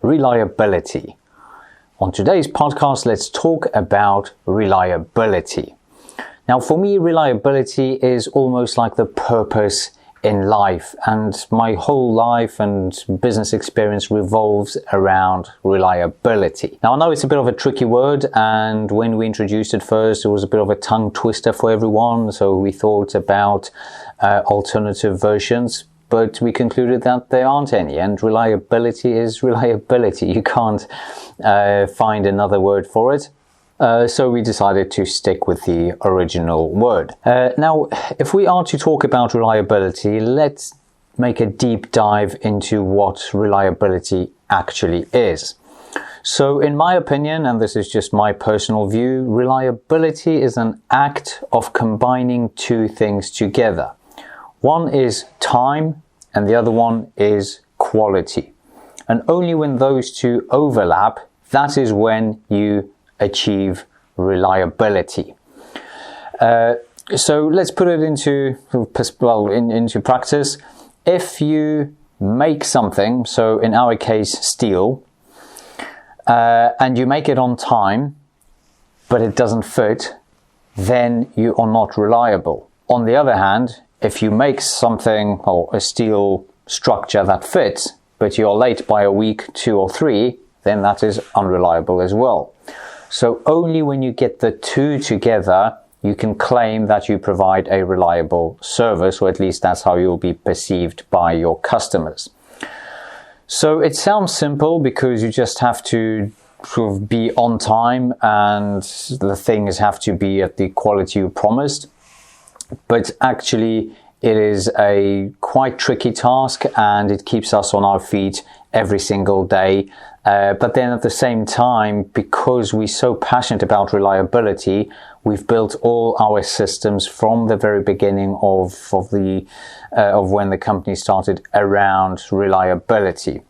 reliability. On today's podcast, let's talk about reliability. Now, for me, reliability is almost like the purpose in life, and my whole life and business experience revolves around reliability. Now, I know it's a bit of a tricky word, and when we introduced it first, it was a bit of a tongue twister for everyone, so we thought about alternative versions, but we concluded that there aren't any, and reliability is reliability. You can't find another word for it. So we decided to stick with the original word. Now, if we are to talk about reliability, let's make a deep dive into what reliability actually is. So in my opinion, and this is just my personal view, reliability is an act of combining two things together. One is time and the other one is quality. And only when those two overlap, that is when you achieve reliability. So let's put it into practice. If you make something, so in our case steel, and you make it on time, but it doesn't fit, then you are not reliable. On the other hand, if you make something, or a steel structure that fits, but you're late by a week, 2 or 3, then that is unreliable as well. So only when you get the two together, you can claim that you provide a reliable service, or at least that's how you'll be perceived by your customers. So it sounds simple because you just have to sort of be on time and the things have to be at the quality you promised. But actually, it is a quite tricky task and it keeps us on our feet every single day. But then at the same time, because we're so passionate about reliability, we've built all our systems from the very beginning of when the company started around reliability.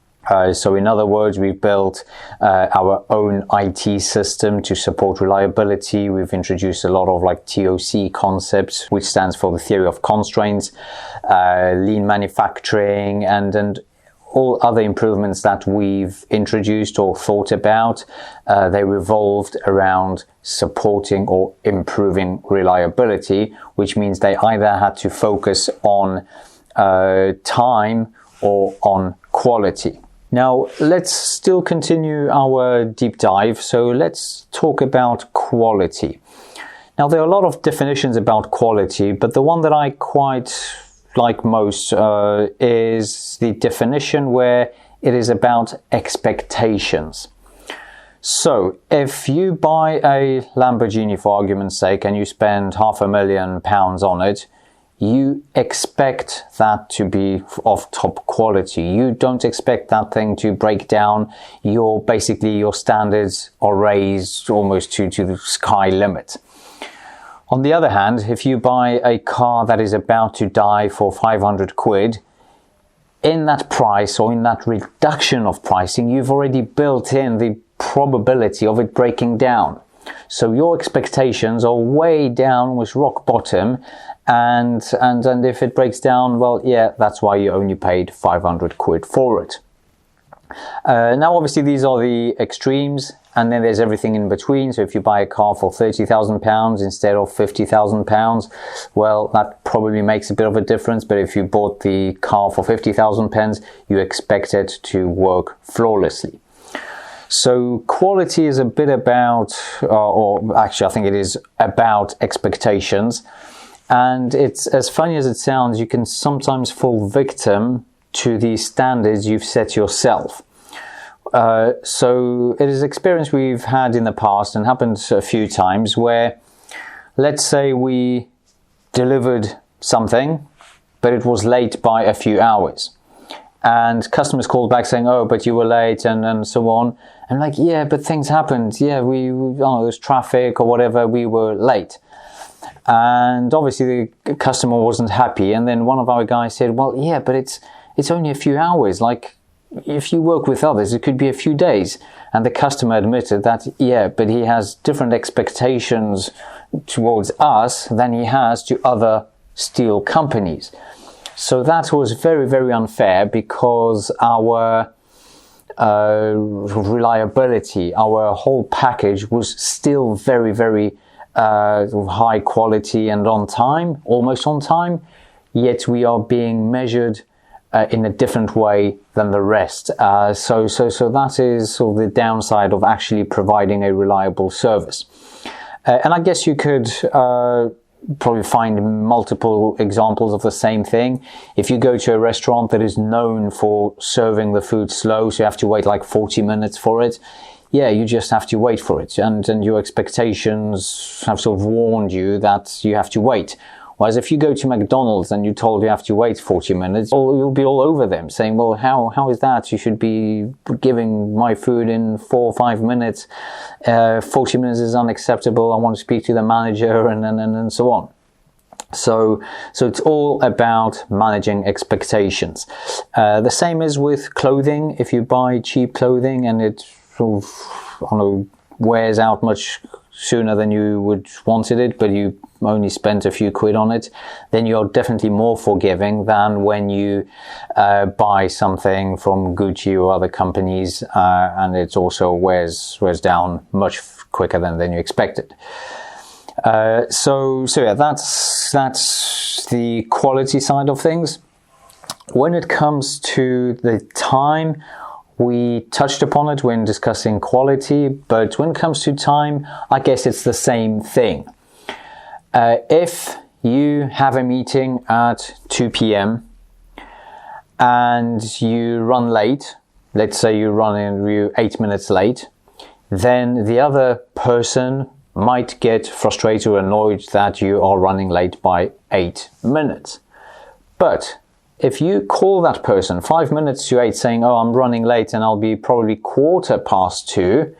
So in other words, we've built our own IT system to support reliability. We've introduced a lot of TOC concepts, which stands for the theory of constraints, lean manufacturing, and all other improvements that we've introduced or thought about, they revolved around supporting or improving reliability, which means they either had to focus on time or on quality. Now, let's still continue our deep dive. So let's talk about quality. Now, there are a lot of definitions about quality, but the one that I quite like most is the definition where it is about expectations. So if you buy a Lamborghini, for argument's sake, and you spend £500,000 on it, you expect that to be of top quality. You don't expect that thing to break down. Your standards are raised almost to the sky limit. On the other hand, if you buy a car that is about to die for 500 quid, in that price or in that reduction of pricing, you've already built in the probability of it breaking down. So your expectations are way down with rock bottom, and if it breaks down, well, yeah, that's why you only paid 500 quid for it. Now, obviously, these are the extremes, and then there's everything in between. So if you buy a car for £30,000 instead of £50,000, well, that probably makes a bit of a difference. But if you bought the car for £50,000, you expect it to work flawlessly. So quality is a bit about, or actually I think it is about expectations. And it's as funny as it sounds, you can sometimes fall victim to the standards you've set yourself. So it is experience we've had in the past and happened a few times where, let's say we delivered something, but it was late by a few hours. And customers called back saying, oh, but you were late and so on. And like, yeah, but things happened. Yeah, there was traffic or whatever, we were late. And obviously the customer wasn't happy. And then one of our guys said, well, yeah, but it's only a few hours. Like, if you work with others, it could be a few days. And the customer admitted that, yeah, but he has different expectations towards us than he has to other steel companies. So that was very, very unfair because our reliability. Our whole package was still very, very high quality and on time, almost on time, yet we are being measured in a different way than the rest. So that is sort of the downside of actually providing a reliable service. And I guess you could probably find multiple examples of the same thing. If you go to a restaurant that is known for serving the food slow, so you have to wait like 40 minutes for it, yeah, you just have to wait for it. And your expectations have sort of warned you that you have to wait. Whereas if you go to McDonald's and you're told you have to wait 40 minutes, you'll be all over them saying, well, how is that? You should be giving my food in 4 or 5 minutes. 40 minutes is unacceptable. I want to speak to the manager and so on. So it's all about managing expectations. The same is with clothing. If you buy cheap clothing and it sort of, wears out much sooner than you would wanted it, but you only spent a few quid on it, then you're definitely more forgiving than when you buy something from Gucci or other companies and it also wears down much quicker than you expected. So yeah, that's the quality side of things. When it comes to the time, we touched upon it when discussing quality, but when it comes to time, I guess it's the same thing. If you have a meeting at 2 p.m. and you run late, let's say you're 8 minutes late, then the other person might get frustrated or annoyed that you are running late by 8 minutes. But if you call that person 5 minutes to 8 saying, oh, I'm running late and I'll be probably 2:15,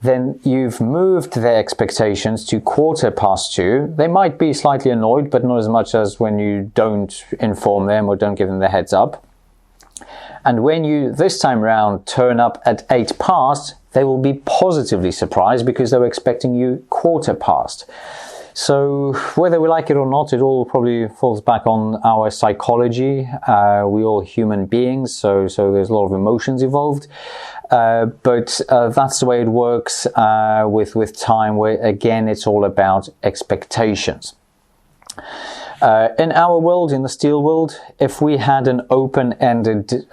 then you've moved their expectations to 2:15. They might be slightly annoyed, but not as much as when you don't inform them or don't give them the heads up. And when you, this time round, turn up at 8 past, they will be positively surprised because they were expecting you 2:15. So whether we like it or not, it all probably falls back on our psychology. We're all human beings, so there's a lot of emotions involved. But that's the way it works with time, where again it's all about expectations. In our world, in the steel world, if we had an open-ended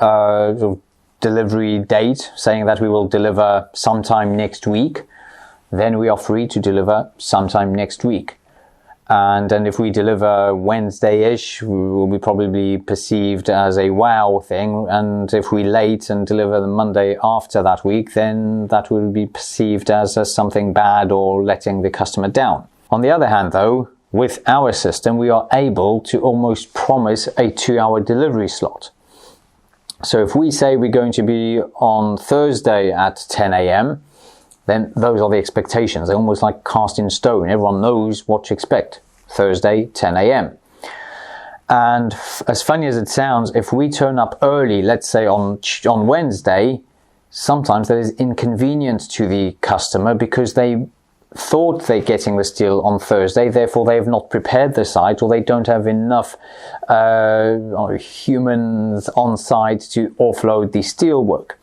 delivery date saying that we will deliver sometime next week, then we are free to deliver sometime next week. And if we deliver Wednesday-ish, we will be probably perceived as a wow thing. And if we late and deliver the Monday after that week, then that will be perceived as something bad or letting the customer down. On the other hand, though, with our system, we are able to almost promise a 2-hour delivery slot. So if we say we're going to be on Thursday at 10 a.m., then those are the expectations. They're almost like cast in stone. Everyone knows what to expect. Thursday, 10 a.m. And as funny as it sounds, if we turn up early, let's say on Wednesday, sometimes that is inconvenient to the customer because they thought they're getting the steel on Thursday, therefore they have not prepared the site, or they don't have enough humans on site to offload the steel work.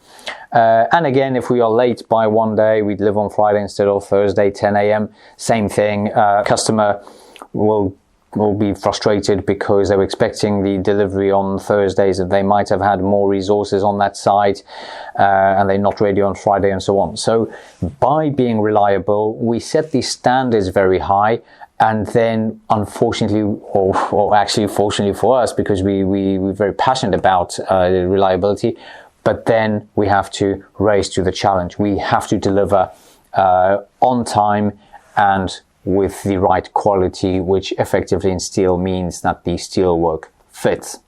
And again, if we are late by one day, we deliver on Friday instead of Thursday, 10 a.m. Same thing. Customer will be frustrated because they were expecting the delivery on Thursdays, and they might have had more resources on that site, and they're not ready on Friday and so on. So by being reliable, we set the standards very high. And then, unfortunately, or actually fortunately for us, because we're very passionate about reliability, but then we have to raise to the challenge. We have to deliver on time and with the right quality, which effectively in steel means that the steel work fits.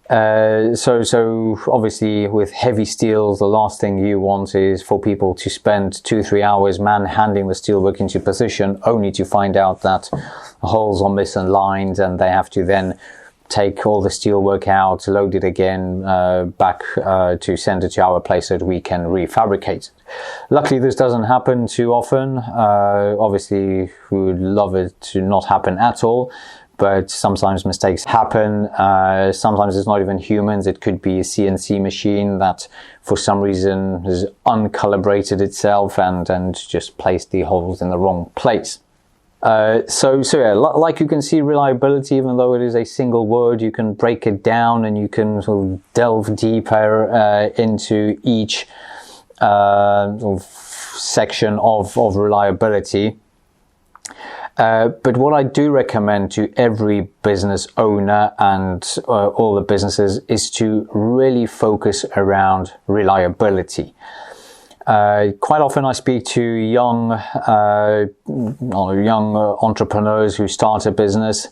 So obviously with heavy steels, the last thing you want is for people to spend 2-3 hours manhandling the steelwork into position, only to find out that holes are misaligned and they have to then take all the steel work out, load it again back to send it to our place so that we can refabricate it. Luckily, this doesn't happen too often. Obviously, we would love it to not happen at all. but sometimes mistakes happen. Sometimes it's not even humans. It could be a CNC machine that for some reason has uncalibrated itself and just placed the holes in the wrong place. So yeah, like you can see, reliability, even though it is a single word, you can break it down and you can sort of delve deeper into each sort of section of reliability. But what I do recommend to every business owner and all the businesses is to really focus around reliability. Quite often I speak to young entrepreneurs who start a business,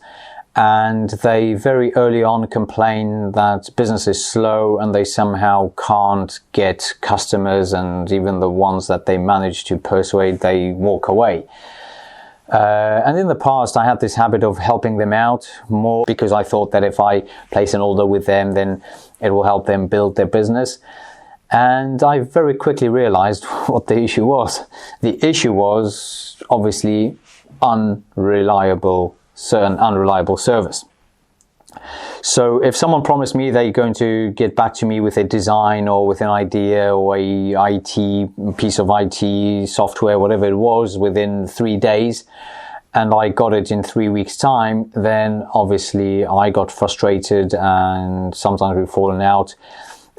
and they very early on complain that business is slow and they somehow can't get customers, and even the ones that they manage to persuade, they walk away. And in the past, I had this habit of helping them out more because I thought that if I place an order with them, then it will help them build their business. And I very quickly realized what the issue was. The issue was obviously unreliable service. So if someone promised me they're going to get back to me with a design or with an idea or a piece of IT software, whatever it was, within 3 days, and I got it in 3 weeks' time, then obviously I got frustrated and sometimes we've fallen out.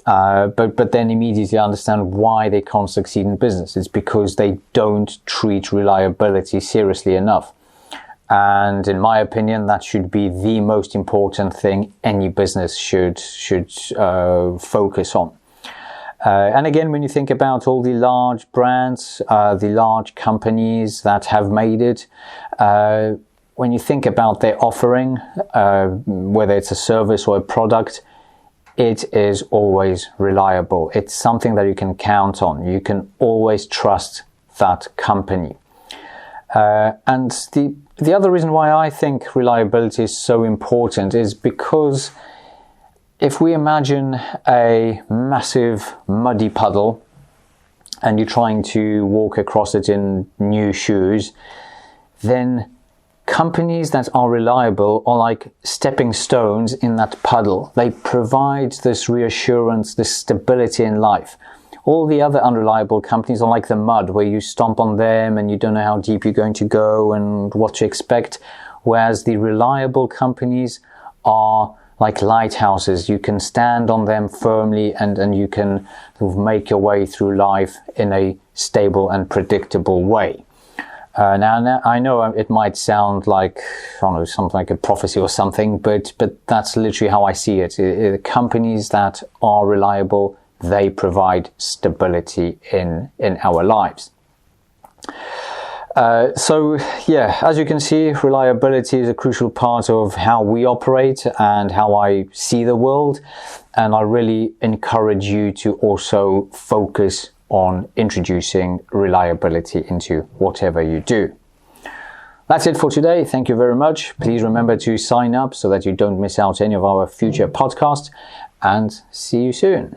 But then immediately understand why they can't succeed in business. It's because they don't treat reliability seriously enough. And in my opinion, that should be the most important thing any business should focus on. And again, when you think about all the large brands, the large companies that have made it, when you think about their offering, whether it's a service or a product, it is always reliable. It's something that you can count on. You can always trust that company. And the other reason why I think reliability is so important is because if we imagine a massive muddy puddle and you're trying to walk across it in new shoes, then companies that are reliable are like stepping stones in that puddle. They provide this reassurance, this stability in life. All the other unreliable companies are like the mud, where you stomp on them and you don't know how deep you're going to go and what to expect. Whereas the reliable companies are like lighthouses. You can stand on them firmly and you can sort of make your way through life in a stable and predictable way. Now, I know it might sound like, I don't know, something like a prophecy or something, but that's literally how I see it. Companies that are reliable, they provide stability in our lives. So yeah, as you can see, reliability is a crucial part of how we operate and how I see the world. And I really encourage you to also focus on introducing reliability into whatever you do. That's it for today. Thank you very much. Please remember to sign up so that you don't miss out any of our future podcasts, and see you soon.